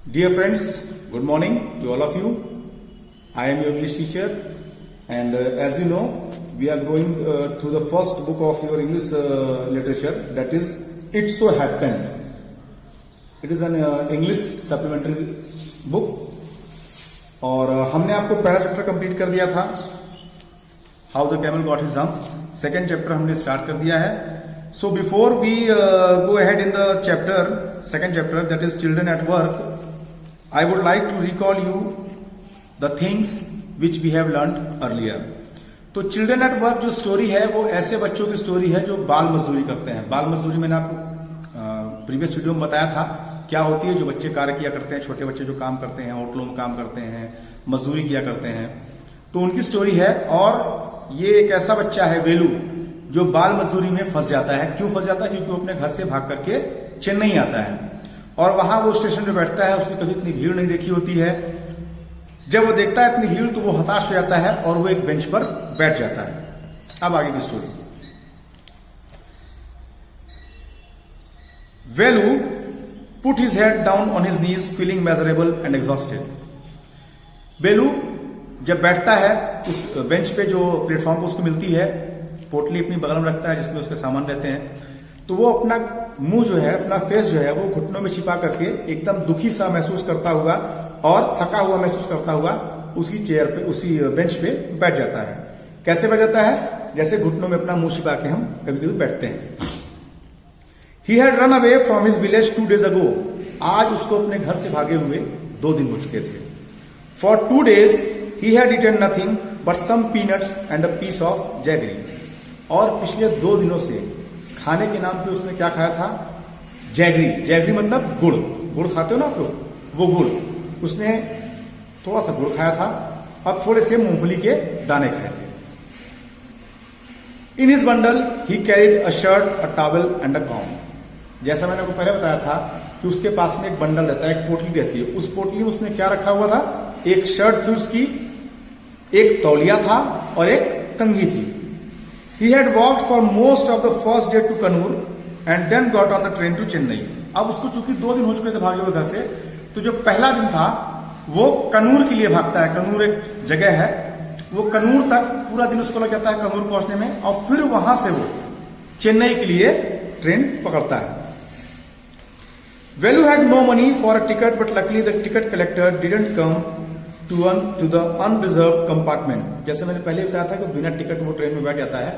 Dear friends, good morning to all of you. I am your English teacher, and as you know, we are going through the first book of your English literature, that is It So Happened. It is an English supplementary book और हमने आपको पहला chapter complete कर दिया था, how the camel got his hump. Second chapter हमने start कर दिया है. So before we go ahead in the second chapter, that is children at work, I would like to recall you the things which we have learned earlier. तो children at work जो story है वो ऐसे बच्चों की story है जो बाल मजदूरी करते हैं. बाल मजदूरी मैंने आपको प्रीवियस वीडियो में बताया था क्या होती है. जो बच्चे कार्य किया करते हैं, छोटे बच्चे जो काम करते हैं, होटलों में काम करते हैं, मजदूरी किया करते हैं, तो उनकी स्टोरी है. और ये एक ऐसा बच्चा है वेलू जो बाल मजदूरी में फंस जाता है. क्यों फंस जाता है? क्योंकि वो अपने घर से भाग करके चेन्नई आता है और वहां वो स्टेशन पे बैठता है. उसने कभी इतनी भीड़ नहीं देखी होती है. जब वो देखता है इतनी भीड़ तो वो हताश हो जाता है और वो एक बेंच पर बैठ जाता है. अब आगे की story. Velu put his head down on his knees feeling miserable and exhausted. Velu जब बैठता है उस बेंच पे जो प्लेटफॉर्म पर उसको मिलती है, पोटली अपनी बगल में रखता है जिसमें उसके सामान रहते हैं, तो वो अपना मुंह जो है, अपना फेस जो है वो घुटनों में छिपा करके एकदम दुखी सा महसूस करता हुआ और थका हुआ महसूस करता हुआ उसी चेयर पे, उसी बेंच पे बैठ जाता है. कैसे बैठ जाता है? जैसे घुटनों में अपना मुंह छिपा के हम कभी कभी बैठते हैं. He had run away from his village 2 days ago. आज उसको अपने घर से भागे हुए 2 दिन हो चुके थे. For 2 days he had eaten nothing but some peanuts and a piece of jaggery. और पिछले 2 दिनों से खाने के नाम पे उसने क्या खाया था? जैगरी. जैगरी मतलब गुड़. गुड़ खाते हो ना आप लोग, वो गुड़. उसने थोड़ा सा गुड़ खाया था और थोड़े से मूंगफली के दाने खाए थे. In his bundle he carried a shirt, a towel and a com. जैसा मैंने आपको पहले बताया था कि उसके पास में एक बंडल रहता है, एक पोटली रहती है. उस पोटली में उसने क्या रखा हुआ था? एक शर्ट थी उसकी, एक तौलिया था और एक कंघी थी. He had walked for most of the first day to Kannur and then got on the train to Chennai. अब उसको चूंकि 2 दिन हो चुके थे भागे हुए घर से, तो जो पहला दिन था वो कन्नूर के लिए भागता है. कन्नूर एक जगह है, वो कन्नूर तक पूरा दिन उसको लग जाता है कन्नूर पहुंचने में, और फिर वहां से वो चेन्नई के लिए ट्रेन पकड़ता है. Velu had no money for a ticket but luckily the ticket collector didn't come to the unreserved compartment. जैसे मैंने पहले बताया था कि बिना टिकट वो ट्रेन में बैठ जाता है.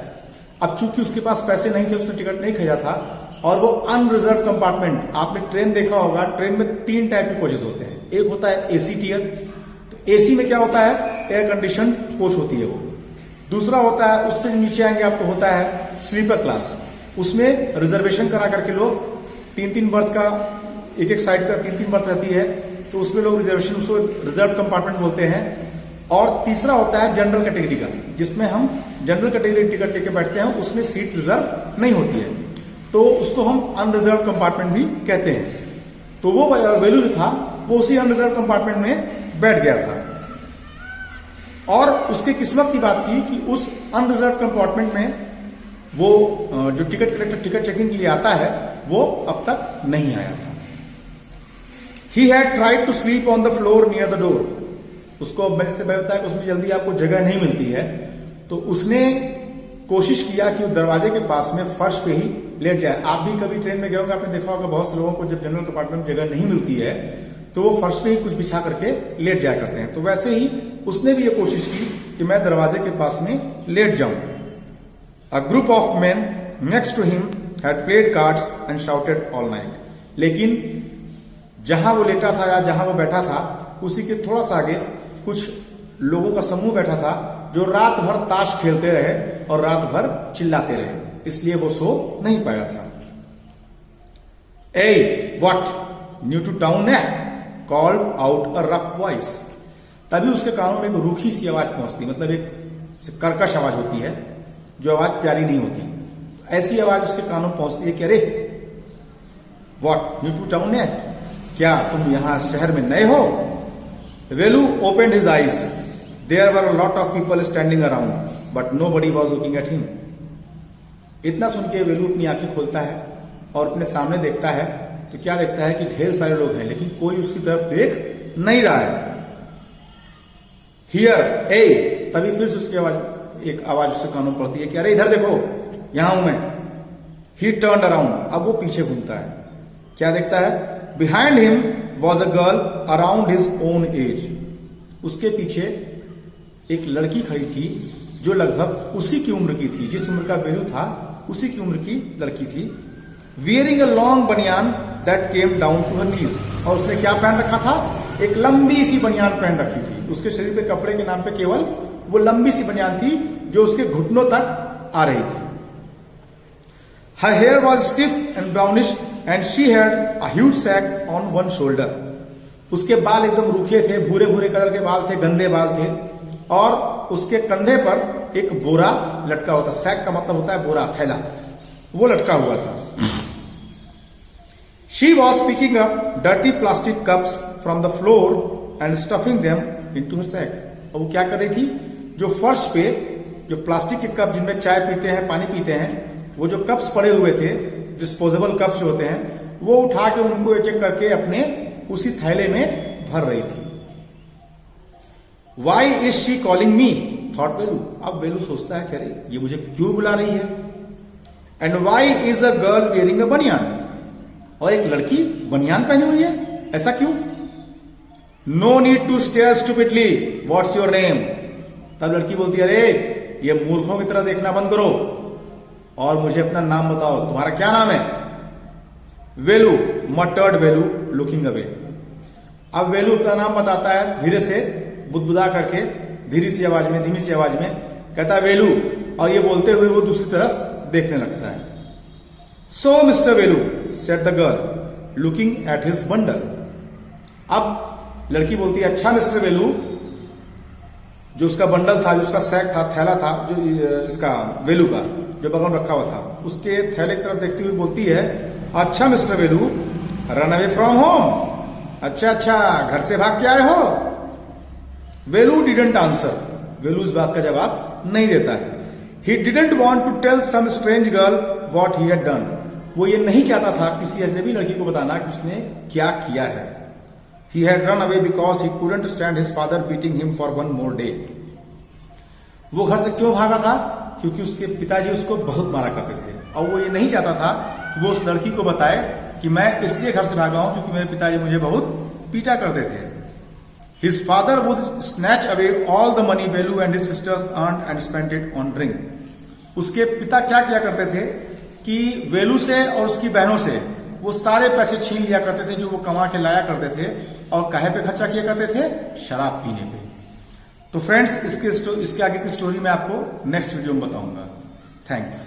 अब चूंकि उसके पास पैसे नहीं थे, उसने टिकट नहीं खरीदा था, और वो अनरिजर्व कंपार्टमेंट, आपने ट्रेन देखा होगा, ट्रेन में 3 टाइप के कोचेस होते हैं. एक होता है एसी टियर. तो एसी में क्या होता है? एयर कंडीशन कोच होती है वो. दूसरा होता है, उससे नीचे आएंगे आपको, होता है स्लीपर क्लास. उसमें रिजर्वेशन करा करके लोग 3-3 बर्थ का, एक साइड का 3-3 बर्थ रहती है, तो उसमें लोग रिजर्वेशन, उसको रिजर्व कंपार्टमेंट बोलते हैं. और तीसरा होता है जनरल कैटेगरी का, जिसमें हम जनरल कैटेगरी टिकट लेके बैठते हैं, उसमें सीट रिजर्व नहीं होती है, तो उसको हम अनरिजर्व कंपार्टमेंट भी कहते हैं. तो वो वेलू जो था वो उसी अनरिजर्व कंपार्टमेंट में बैठ गया था. और उसकी किस्मत की बात थी कि उस अनरिजर्व कंपार्टमेंट में वो जो टिकट कलेक्टर टिकट चेकिंग के लिए आता है वो अब तक नहीं आया था. He had tried to sleep on the floor near the door. उसको मैंने से बताया कि उसमें जल्दी आपको जगह नहीं मिलती है, तो उसने कोशिश किया कि वो दरवाजे के पास में फर्श पे ही लेट जाए. आप भी कभी ट्रेन में गए होंगे, आपने देखा होगा बहुत से लोगों को जब जनरल कंपार्टमेंट में जगह नहीं मिलती है तो वो फर्श पे ही कुछ बिछा करके लेट जाया करते हैं. तो वैसे ही उसने भी ये कोशिश की कि मैं दरवाजे के पास में लेट जाऊं. A group of man next to him had played cards and shouted all night. लेकिन जहां वो लेटा था या जहां वो बैठा था, उसी के थोड़ा सा आगे कुछ लोगों का समूह बैठा था जो रात भर ताश खेलते रहे और रात भर चिल्लाते रहे, इसलिए वो सो नहीं पाया था. ए व्हाट न्यू टू टाउन है, called out a rough voice. तभी उसके कानों में एक रूखी सी आवाज पहुंचती, मतलब एक कर्कश आवाज होती है, जो आवाज प्यारी नहीं होती. ऐसी आवाज उसके कानों में पहुंचती है कि अरे व्हाट न्यू टू टाउन है, क्या तुम यहां शहर में नए हो? Velu opened his eyes. There were a lot of people standing around but nobody was looking at him. इतना सुन के वेलू अपनी आंखें खोलता है और अपने सामने देखता है तो क्या देखता है कि ढेर सारे लोग हैं, लेकिन कोई उसकी तरफ देख नहीं रहा है। हियर ए, तभी फिर से उसकी आवाज, एक आवाज उसके कानों में पड़ती है कि अरे इधर देखो, यहां हूं मैं। ही टर्न अराउंड, अब वो पीछे घूमता है। क्या देखता है? Behind him was a girl around his own age. उसके पीछे एक लड़की खड़ी थी जो लगभग उसी की उम्र की थी, जिस उम्र का वेलू था उसी की उम्र की लड़की थी। Wearing a long baniyan that came down to her knees, और उसने क्या पहन रखा था? एक लंबी सी बनियान पहन रखी थी। उसके शरीर पे कपड़े के नाम पे केवल वो लंबी सी बनियान थी जो उसके घुटनों तक आ रही थी। Her hair was stiff and brownish and she had a huge sack on one shoulder. उसके बाल एकदम रूखे थे, भूरे भूरे कलर के बाल थे, गंदे बाल थे, और उसके कंधे पर एक बोरा लटका हुआ था। सैक का मतलब होता है बोरा, थैला, वो लटका हुआ था। She was picking up dirty plastic cups from the floor and stuffing them into her sack. और वो क्या कर रही थी? जो फर्श पे जो प्लास्टिक के कप जिनमें चाय पीते हैं, पानी पीते हैं, वो जो कप्स पड़े हुए थे, डिस्पोजेबल कप्स जो होते हैं, वो उठा के उनको एक एक करके अपने उसी थैले में भर रही थी। Why is she calling me, thought Velu. अब वेलू सोचता है कि अरे ये मुझे क्यों बुला रही है। And why is a girl wearing a banian, और एक लड़की बनियान पहनी हुई है, ऐसा क्यों? No need to stare stupidly, what's your name. तब लड़की बोलती है अरे ये मूर्खों की तरह देखना बंद करो और मुझे अपना नाम बताओ, तुम्हारा क्या नाम है? वेलू, मटर्ड वेलू लुकिंग अवे। अब वेलू अपना नाम बताता है धीरे से, बुदबुदा करके, धीमी सी आवाज में कहता है वेलू, और ये बोलते हुए वो दूसरी तरफ देखने लगता है। So mister Velu, said the girl looking at his bundle. अब लड़की बोलती है अच्छा मिस्टर वेलू, जो उसका बंडल था, जो उसका सैक था, थैला था, जो इसका वेलू का जो बगल में रखा हुआ था, उसके थैले की तरफ देखती हुई बोलती है अच्छा mister Velu, run away from home. अच्छा, घर से भाग के आए हो? वेलू डिडंट आंसर, वेलू इस बात का जवाब नहीं देता है। He didn't want to tell some strange girl what he had done. वो ये नहीं चाहता था किसी अजनबी लड़की को बताना कि उसने क्या किया है। He had run away because he couldn't stand his father beating him for one more day. वो घर से क्यों भागा था? क्योंकि उसके पिताजी उसको बहुत मारा करते थे, और वो ये नहीं चाहता था कि वो उस लड़की को बताए कि मैं इसलिए घर से भागा हूं क्योंकि मेरे पिताजी मुझे बहुत पीटा करते थे। His father would snatch away all the money Velu and his sisters earned and spent it on drink. उसके पिता क्या किया करते थे कि वेलू से और उसकी बहनों से वो सारे पैसे छीन लिया करते थे जो वो कमा के लाया करते थे, और काहे पे खर्चा किया करते थे? शराब पीने पे। तो फ्रेंड्स, इसके आगे की स्टोरी मैं आपको नेक्स्ट वीडियो में बताऊंगा। थैंक्स।